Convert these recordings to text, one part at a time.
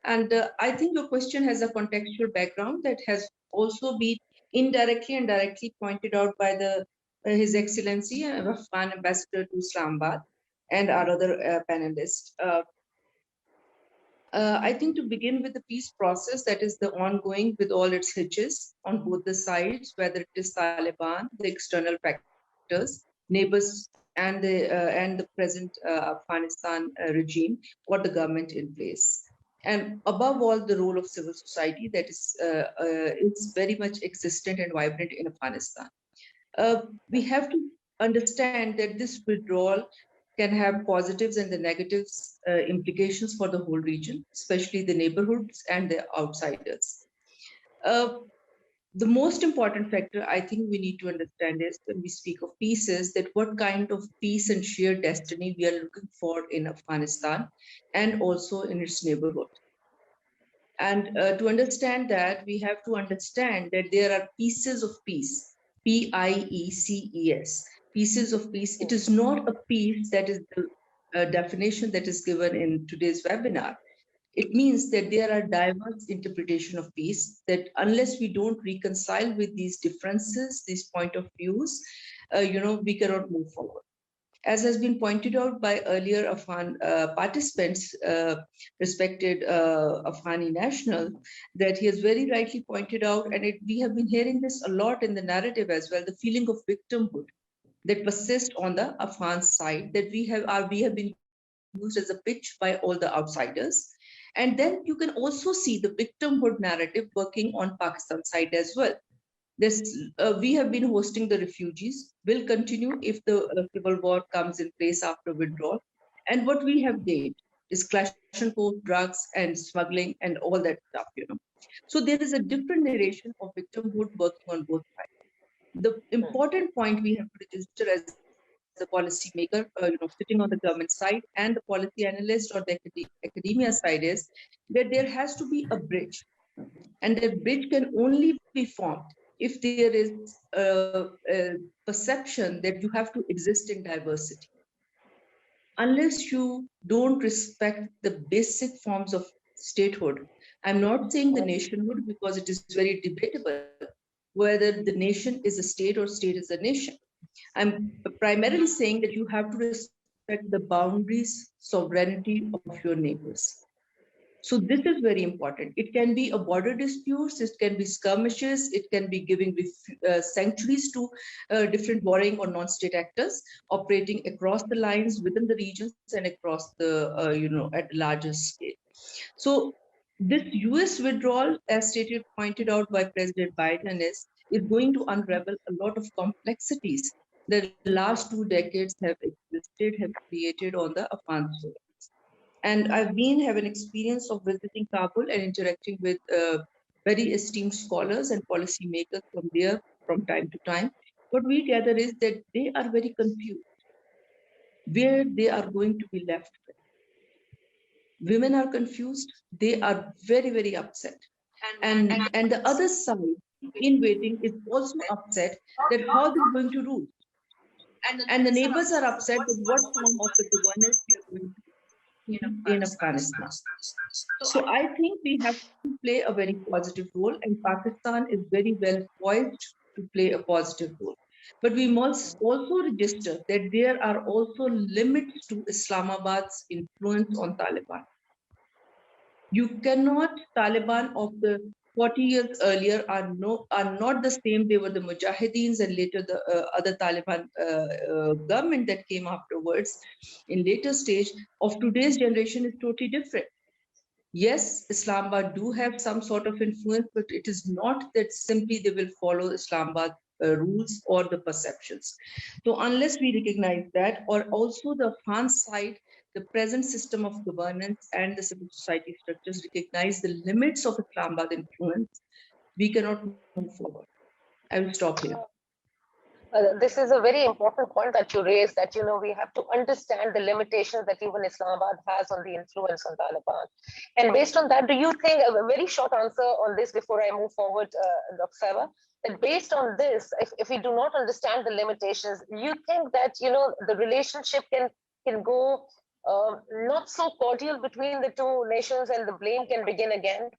And I think your question has a contextual background that has also been indirectly and directly pointed out by His Excellency Afghan Ambassador to Islamabad and our other panelists. I think to begin with the peace process that is the ongoing with all its hitches on both the sides, whether it is Taliban, the external factors, neighbors, and the present Afghanistan regime or the government in place. And above all, the role of civil society that is very much existent and vibrant in Afghanistan. We have to understand that this withdrawal can have positives and the negatives implications for the whole region, especially the neighborhoods and the outsiders. The most important factor I think we need to understand is when we speak of peace is that what kind of peace and shared destiny we are looking for in Afghanistan and also in its neighborhood. And to understand that, we have to understand that there are pieces of peace, PIECES, pieces of peace. It is not a peace that is the definition that is given in today's webinar. It means that there are diverse interpretation of peace that unless we don't reconcile with these differences, these point of views, we cannot move forward. As has been pointed out by earlier Afghan participants, respected Afghani national, that he has very rightly pointed out, and we have been hearing this a lot in the narrative as well, the feeling of victimhood that persists on the Afghan side, that we have been used as a pitch by all the outsiders. And then you can also see the victimhood narrative working on Pakistan side as well. We have been hosting the refugees, will continue if the civil war comes in place after withdrawal. And what we have did is Kalashnikov, drugs and smuggling and all that stuff. So there is a different narration of victimhood working on both sides. The important point we have to register as a policymaker, sitting on the government side and the policy analyst or the academia side is that there has to be a bridge. And that bridge can only be formed if there is a perception that you have to exist in diversity. Unless you don't respect the basic forms of statehood, I'm not saying the nationhood because it is very debatable whether the nation is a state or state is a nation. I'm primarily saying that you have to respect the boundaries, sovereignty of your neighbors. So this is very important. It can be a border disputes, it can be skirmishes, it can be giving sanctuaries to different warring or non-state actors operating across the lines within the regions and across the, at larger scale. So this US withdrawal, as stated, pointed out by President Biden, is going to unravel a lot of complexities that the last 2 decades have existed, have created on the Afghan soil. And I've have an experience of visiting Kabul and interacting with very esteemed scholars and policymakers from there from time to time. What we gather is that they are very confused where they are going to be left with. Women are confused. They are very, very upset. And the other side in waiting is also upset that how they're going to rule. And the neighbors are upset with what form of the governance we are going to in Afghanistan. So I think we have to play a very positive role, and Pakistan is very well poised to play a positive role. But we must also register that there are also limits to Islamabad's influence on Taliban. You cannot, Taliban of the 40 years earlier are not the same. They were the Mujahideens and later the other Taliban government that came afterwards in later stage of today's generation is totally different. Yes, Islamabad do have some sort of influence, but it is not that simply they will follow Islamabad rules or the perceptions. So unless we recognize that, or also the Afghan side, the present system of governance and the civil society structures recognize the limits of Islamabad influence, we cannot move forward. I will stop here. This is a very important point that you raised, that we have to understand the limitations that even Islamabad has on the influence on Taliban. And based on that, do you think, a very short answer on this before I move forward, Dr. Saba, that based on this, if we do not understand the limitations, you think that the relationship can go not so cordial between the two nations and the blame can begin again?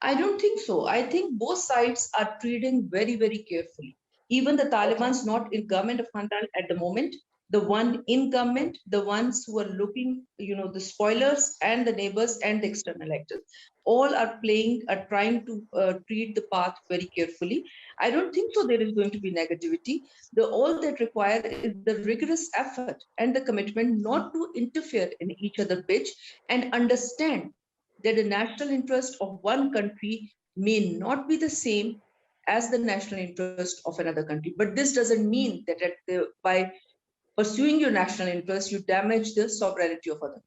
I don't think so. I think both sides are treating very, very carefully. Even the Taliban's not in government of Afghanistan at the moment. The one in government, the ones who are looking, the spoilers and the neighbors and the external actors, all are trying to treat the path very carefully. I don't think so there is going to be negativity. All that require is the rigorous effort and the commitment not to interfere in each other's pitch and understand that the national interest of one country may not be the same as the national interest of another country. But this doesn't mean that by pursuing your national interest, you damage the sovereignty of other